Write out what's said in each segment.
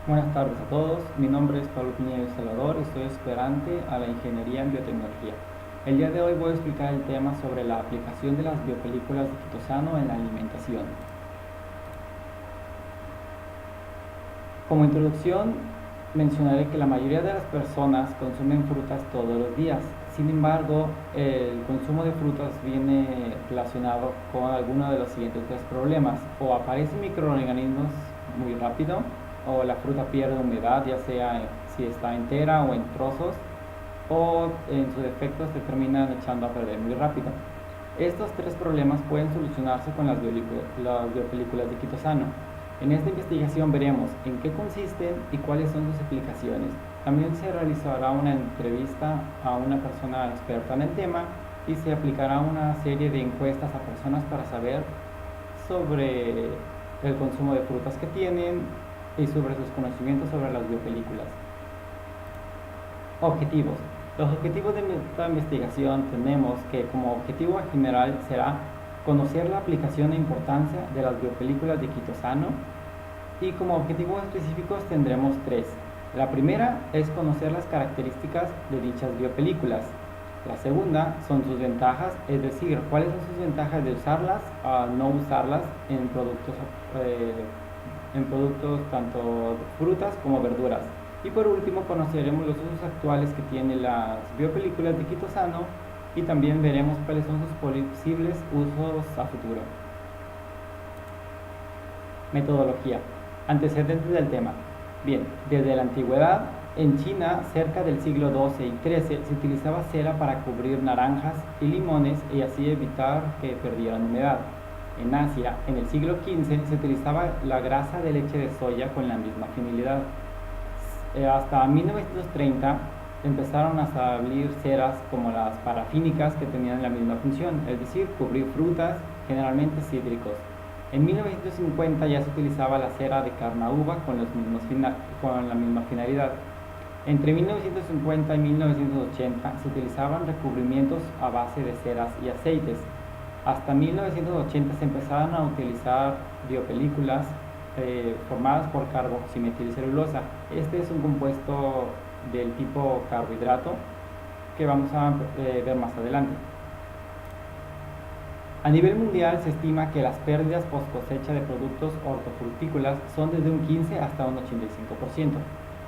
Buenas tardes a todos, mi nombre es Pablo Piñero Salvador y soy aspirante a la Ingeniería en Biotecnología. El día de hoy voy a explicar el tema sobre la aplicación de las biopelículas de quitosano en la alimentación. Como introducción, mencionaré que la mayoría de las personas consumen frutas todos los días. Sin embargo, el consumo de frutas viene relacionado con alguno de los siguientes tres problemas. O aparecen microorganismos muy rápido, o la fruta pierde humedad, ya sea si está entera o en trozos, o en sus defectos se terminan echando a perder muy rápido. Estos tres problemas pueden solucionarse con las biopelículas de quitosano. En esta investigación veremos en qué consisten y cuáles son sus aplicaciones. También se realizará una entrevista a una persona experta en el tema y se aplicará una serie de encuestas a personas para saber sobre el consumo de frutas que tienen y sobre sus conocimientos sobre las biopelículas. Objetivos. Los objetivos de esta investigación tenemos que como objetivo general será conocer la aplicación e importancia de las biopelículas de quitosano y como objetivos específicos tendremos tres. La primera es conocer las características de dichas biopelículas. La segunda son sus ventajas, es decir, cuáles son sus ventajas de usarlas o no usarlas en productos tanto frutas como verduras. Y por último conoceremos los usos actuales que tienen las biopelículas de quitosano y también veremos cuáles son sus posibles usos a futuro. Metodología. Antecedentes del tema. Bien, desde la antigüedad, en China, cerca del siglo XII y XIII, se utilizaba cera para cubrir naranjas y limones y así evitar que perdieran humedad. En Asia, en el siglo XV, se utilizaba la grasa de leche de soya con la misma finalidad. Hasta 1930 empezaron a salir ceras como las parafínicas que tenían la misma función, es decir, cubrir frutas, generalmente cítricos. En 1950 ya se utilizaba la cera de carnauba con la misma finalidad. Entre 1950 y 1980 se utilizaban recubrimientos a base de ceras y aceites. Hasta 1980 se empezaron a utilizar biopelículas formadas por carboximetilcelulosa. Este es un compuesto del tipo carbohidrato que vamos a ver más adelante. A nivel mundial se estima que las pérdidas post cosecha de productos hortofrutícolas son desde un 15 hasta un 85%.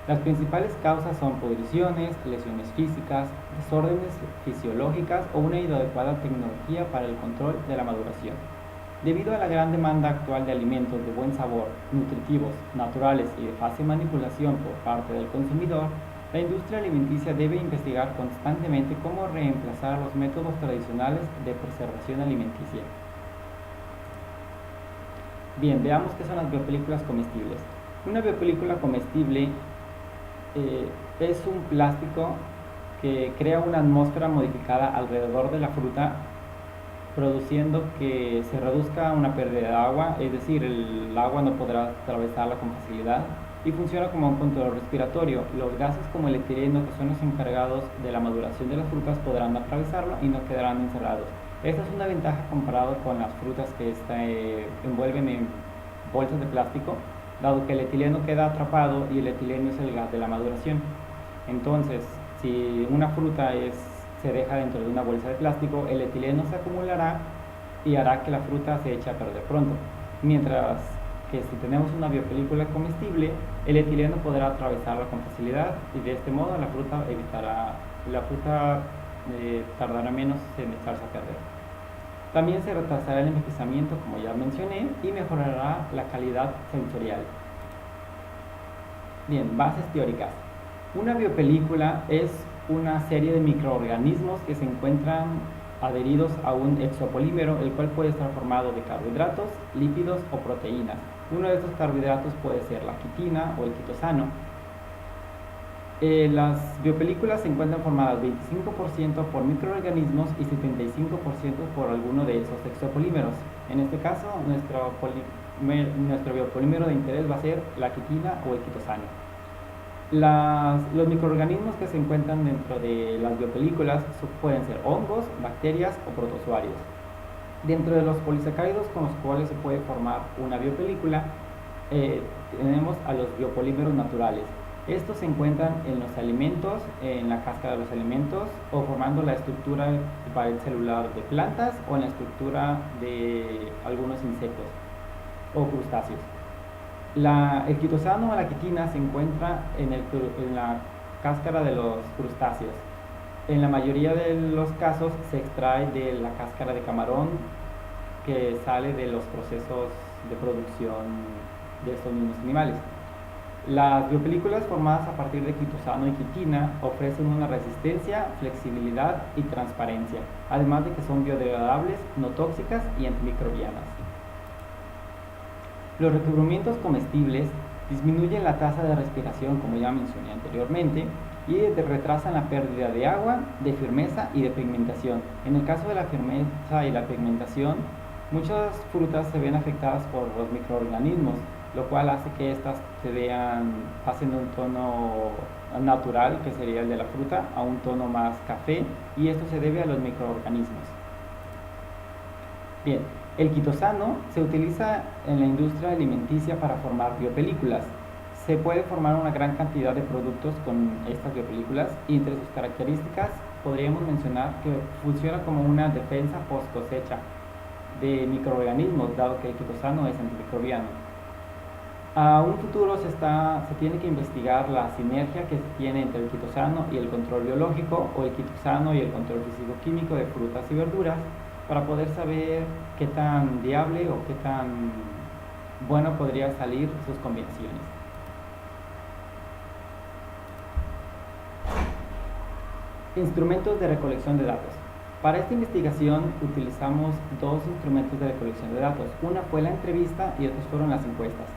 Las principales causas son pudriciones, lesiones físicas, desórdenes fisiológicas o una inadecuada tecnología para el control de la maduración. Debido a la gran demanda actual de alimentos de buen sabor, nutritivos, naturales y de fácil manipulación por parte del consumidor, la industria alimenticia debe investigar constantemente cómo reemplazar los métodos tradicionales de preservación alimenticia. Bien, veamos qué son las biopelículas comestibles. Una biopelícula comestible es un plástico que crea una atmósfera modificada alrededor de la fruta, produciendo que se reduzca una pérdida de agua, es decir, el agua no podrá atravesarla con facilidad, y funciona como un control respiratorio. Los gases como el etileno, que son los encargados de la maduración de las frutas, podrán atravesarlo y no quedarán encerrados. Esta es una ventaja comparado con las frutas que se envuelven en bolsas de plástico, dado que el etileno queda atrapado y el etileno es el gas de la maduración. Entonces, si una fruta se deja dentro de una bolsa de plástico, el etileno se acumulará y hará que la fruta se eche a perder pronto. Mientras que si tenemos una biopelícula comestible, el etileno podrá atravesarla con facilidad y de este modo la fruta tardará menos en echarse a perder. También se retrasará el envejecimiento, como ya mencioné, y mejorará la calidad sensorial. Bien, bases teóricas. Una biopelícula es una serie de microorganismos que se encuentran adheridos a un exopolímero, el cual puede estar formado de carbohidratos, lípidos o proteínas. Uno de estos carbohidratos puede ser la quitina o el quitosano. Las biopelículas se encuentran formadas 25% por microorganismos y 75% por alguno de esos exopolímeros. En este caso, nuestro biopolímero de interés va a ser la quitina o el quitosano. Los microorganismos que se encuentran dentro de las biopelículas pueden ser hongos, bacterias o protozoarios. Dentro de los polisacáridos con los cuales se puede formar una biopelícula eh, tenemos a los biopolímeros naturales. Estos se encuentran en los alimentos, en la cáscara de los alimentos, o formando la estructura de pared celular de plantas o en la estructura de algunos insectos o crustáceos. El quitosano o la quitina se encuentra en la cáscara de los crustáceos. En la mayoría de los casos se extrae de la cáscara de camarón que sale de los procesos de producción de estos mismos animales. Las biopelículas formadas a partir de quitosano y quitina ofrecen una resistencia, flexibilidad y transparencia, además de que son biodegradables, no tóxicas y antimicrobianas. Los recubrimientos comestibles disminuyen la tasa de respiración, como ya mencioné anteriormente, y retrasan la pérdida de agua, de firmeza y de pigmentación. En el caso de la firmeza y la pigmentación, muchas frutas se ven afectadas por los microorganismos, lo cual hace que estas pasen de un tono natural, que sería el de la fruta, a un tono más café, y esto se debe a los microorganismos. Bien, el quitosano se utiliza en la industria alimenticia para formar biopelículas. Se puede formar una gran cantidad de productos con estas biopelículas y entre sus características podríamos mencionar que funciona como una defensa post cosecha de microorganismos, dado que el quitosano es antimicrobiano. A un futuro se tiene que investigar la sinergia que se tiene entre el quitosano y el control biológico, o el quitosano y el control físico-químico de frutas y verduras, para poder saber qué tan viable o qué tan bueno podría salir sus combinaciones. Instrumentos de recolección de datos. Para esta investigación utilizamos dos instrumentos de recolección de datos. Una fue la entrevista y otros fueron las encuestas.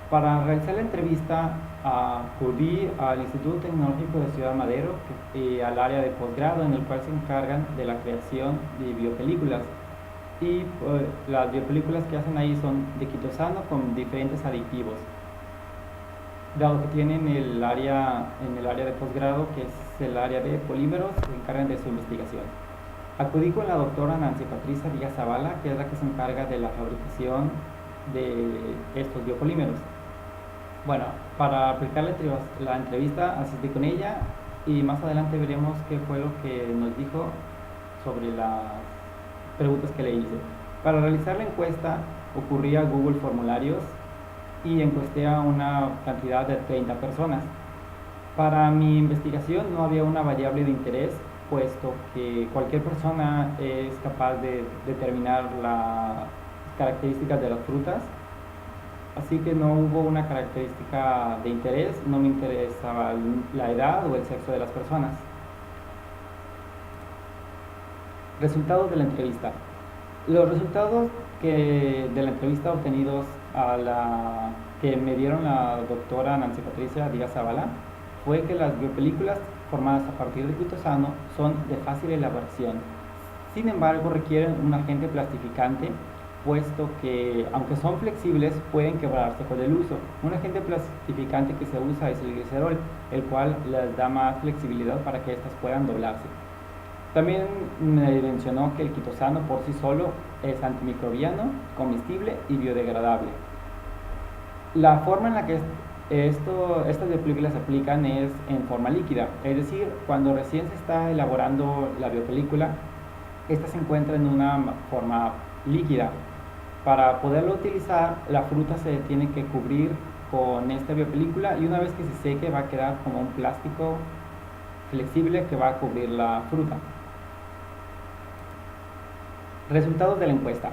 Para realizar la entrevista acudí al Instituto Tecnológico de Ciudad Madero y al área de posgrado, en el cual se encargan de la creación de biopelículas. Y las biopelículas que hacen ahí son de quitosano con diferentes aditivos. Dado que tienen en el área de posgrado, que es el área de polímeros, se encargan de su investigación. Acudí con la doctora Nancy Patricia Díaz Zavala, que es la que se encarga de la fabricación de estos biopolímeros. Bueno, para aplicar la entrevista asistí con ella y más adelante veremos qué fue lo que nos dijo sobre las preguntas que le hice. Para realizar la encuesta ocurrí a Google Formularios y encuesté a una cantidad de 30 personas. Para mi investigación no había una variable de interés, puesto que cualquier persona es capaz de determinar las características de las frutas. Así que no hubo una característica de interés, no me interesaba la edad o el sexo de las personas. Resultados de la entrevista. Los resultados de la entrevista obtenidos que me dieron la doctora Nancy Patricia Díaz Zavala fue que las biopelículas formadas a partir de quitosano son de fácil elaboración. Sin embargo, requieren un agente plastificante, puesto que, aunque son flexibles, pueden quebrarse con el uso. Un agente plastificante que se usa es el glicerol, el cual les da más flexibilidad para que éstas puedan doblarse. También me mencionó que el quitosano por sí solo es antimicrobiano, comestible y biodegradable. La forma en la que estas biopelículas se aplican es en forma líquida, es decir, cuando recién se está elaborando la biopelícula, esta se encuentra en una forma líquida. Para poderlo utilizar, la fruta se tiene que cubrir con esta biopelícula y una vez que se seque va a quedar como un plástico flexible que va a cubrir la fruta. Resultados de la encuesta.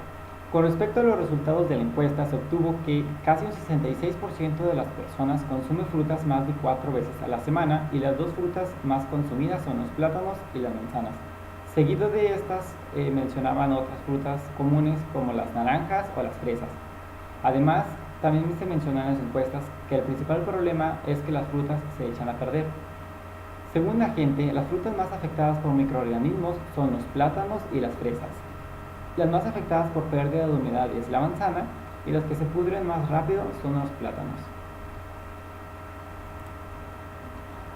Con respecto a los resultados de la encuesta, se obtuvo que casi un 66% de las personas consumen frutas más de 4 veces a la semana, y las dos frutas más consumidas son los plátanos y las manzanas. Seguido de estas mencionaban otras frutas comunes como las naranjas o las fresas. Además, también se mencionó en las encuestas que el principal problema es que las frutas se echan a perder. Según la gente, las frutas más afectadas por microorganismos son los plátanos y las fresas. Las más afectadas por pérdida de humedad es la manzana, y las que se pudren más rápido son los plátanos.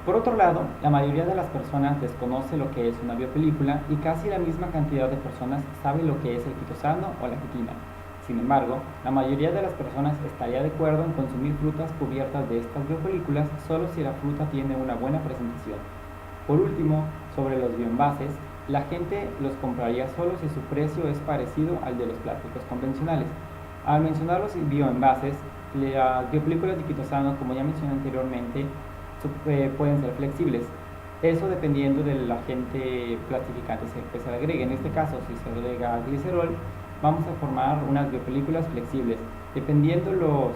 Por otro lado, la mayoría de las personas desconoce lo que es una biopelícula y casi la misma cantidad de personas sabe lo que es el quitosano o la quitina. Sin embargo, la mayoría de las personas estaría de acuerdo en consumir frutas cubiertas de estas biopelículas solo si la fruta tiene una buena presentación. Por último, sobre los bioenvases, la gente los compraría solo si su precio es parecido al de los plásticos convencionales. Al mencionar los bioenvases, las biopelículas de quitosano, como ya mencioné anteriormente, pueden ser flexibles. Eso dependiendo del agente plastificante que se le agregue. En este caso, si se agrega glicerol, vamos a formar unas biopelículas flexibles. Dependiendo los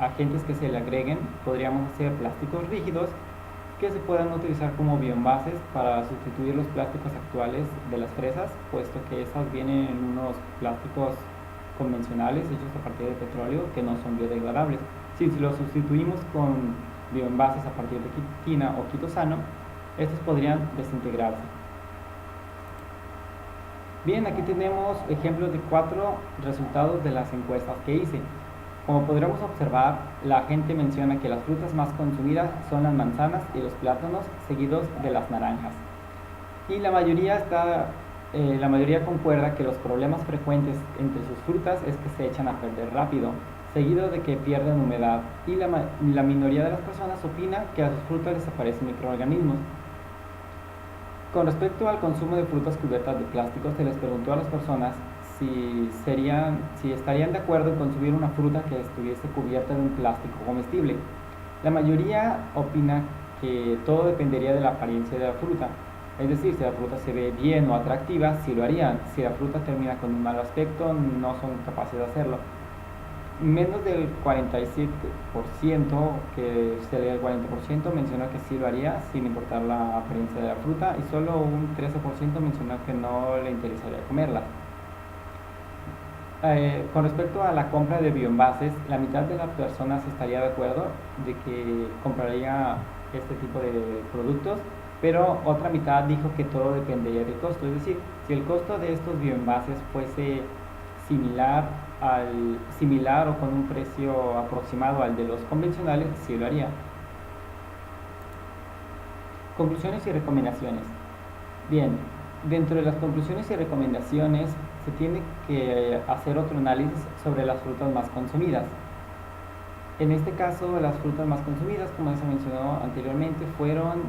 agentes que se le agreguen, podríamos hacer plásticos rígidos que se puedan utilizar como bioenvases para sustituir los plásticos actuales de las fresas, puesto que estas vienen en unos plásticos convencionales hechos a partir de petróleo que no son biodegradables. Si los sustituimos con bioenvases a partir de quitina o quitosano, estos podrían desintegrarse. Bien, aquí tenemos ejemplos de 4 resultados de las encuestas que hice. Como podremos observar, la gente menciona que las frutas más consumidas son las manzanas y los plátanos, seguidos de las naranjas. Y la mayoría concuerda que los problemas frecuentes entre sus frutas es que se echan a perder rápido, seguido de que pierden humedad, y la minoría de las personas opina que a sus frutas les aparecen microorganismos. Con respecto al consumo de frutas cubiertas de plástico, se les preguntó a las personas si estarían de acuerdo en consumir una fruta que estuviese cubierta de un plástico comestible. La mayoría opina que todo dependería de la apariencia de la fruta, es decir, si la fruta se ve bien o atractiva, sí lo harían. Si la fruta termina con un mal aspecto, no son capaces de hacerlo. Menos del 47%, que sería el 40%, mencionó que sí lo haría sin importar la apariencia de la fruta, y solo un 13% mencionó que no le interesaría comerla. Con respecto a la compra de bioenvases, la mitad de las personas estaría de acuerdo de que compraría este tipo de productos, pero otra mitad dijo que todo dependería del costo. Es decir, si el costo de estos bioenvases fuese similar o con un precio aproximado al de los convencionales, sí lo haría. Conclusiones y recomendaciones. Bien, dentro de las conclusiones y recomendaciones se tiene que hacer otro análisis sobre las frutas más consumidas. En este caso, las frutas más consumidas, como se mencionó anteriormente, fueron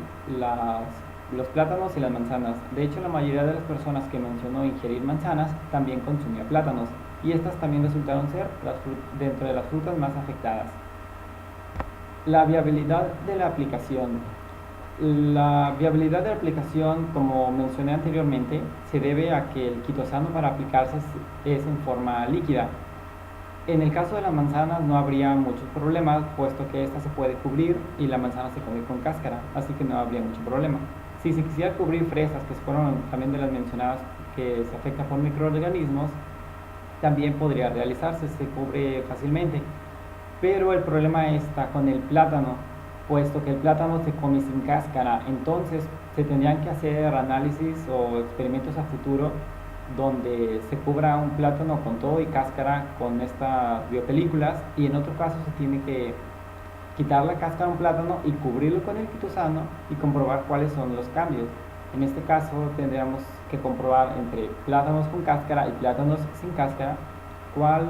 los plátanos y las manzanas. De hecho, la mayoría de las personas que mencionó ingerir manzanas también consumía plátanos, y estas también resultaron ser dentro de las frutas más afectadas. La viabilidad de la aplicación. La viabilidad de la aplicación, como mencioné anteriormente, se debe a que el quitosano para aplicarse es en forma líquida. En el caso de las manzanas no habría muchos problemas, puesto que esta se puede cubrir y la manzana se come con cáscara, así que no habría mucho problema. Si se quisiera cubrir fresas, que fueron también de las mencionadas que se afectan por microorganismos, también podría realizarse, se cubre fácilmente. Pero el problema está con el plátano, puesto que el plátano se come sin cáscara. Entonces se tendrían que hacer análisis o experimentos a futuro donde se cubra un plátano con todo y cáscara con estas biopelículas, y en otro caso se tiene que quitar la cáscara a un plátano y cubrirlo con el quitosano y comprobar cuáles son los cambios. En este caso tendríamos que comprobar entre plátanos con cáscara y plátanos sin cáscara cuál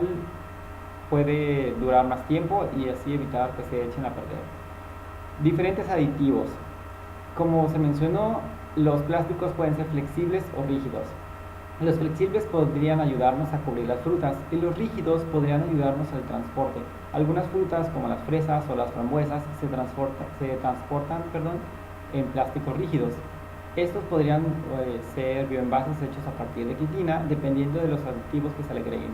puede durar más tiempo y así evitar que se echen a perder. Diferentes aditivos. Como se mencionó, los plásticos pueden ser flexibles o rígidos. Los flexibles podrían ayudarnos a cubrir las frutas y los rígidos podrían ayudarnos al transporte. Algunas frutas como las fresas o las frambuesas se transportan en plásticos rígidos. Estos podrían ser bioenvases hechos a partir de quitina, dependiendo de los aditivos que se le agreguen.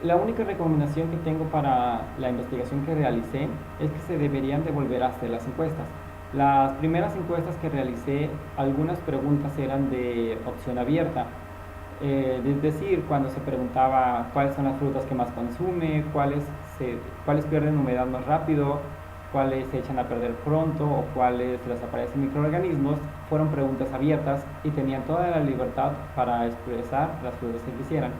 La única recomendación que tengo para la investigación que realicé es que se deberían de volver a hacer las encuestas. Las primeras encuestas que realicé, algunas preguntas eran de opción abierta. Es decir, cuando se preguntaba cuáles son las frutas que más consume, cuáles pierden humedad más rápido, cuáles se echan a perder pronto o cuáles les aparecen microorganismos, fueron preguntas abiertas y tenían toda la libertad para expresar las frutas que quisieran.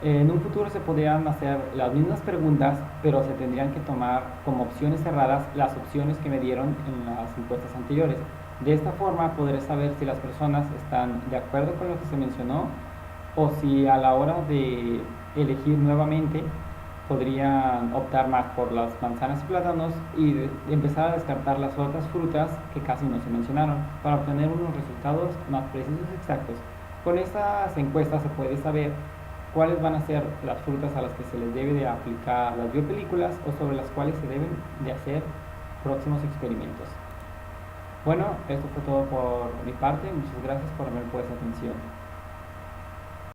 En un futuro se podrían hacer las mismas preguntas, pero se tendrían que tomar como opciones cerradas las opciones que me dieron en las encuestas anteriores. De esta forma podré saber si las personas están de acuerdo con lo que se mencionó o si a la hora de elegir nuevamente podrían optar más por las manzanas y plátanos y empezar a descartar las otras frutas que casi no se mencionaron para obtener unos resultados más precisos y exactos. Con estas encuestas se puede saber cuáles van a ser las frutas a las que se les debe de aplicar las biopelículas o sobre las cuales se deben de hacer próximos experimentos. Bueno, esto fue todo por mi parte. Muchas gracias por haberme puesto atención.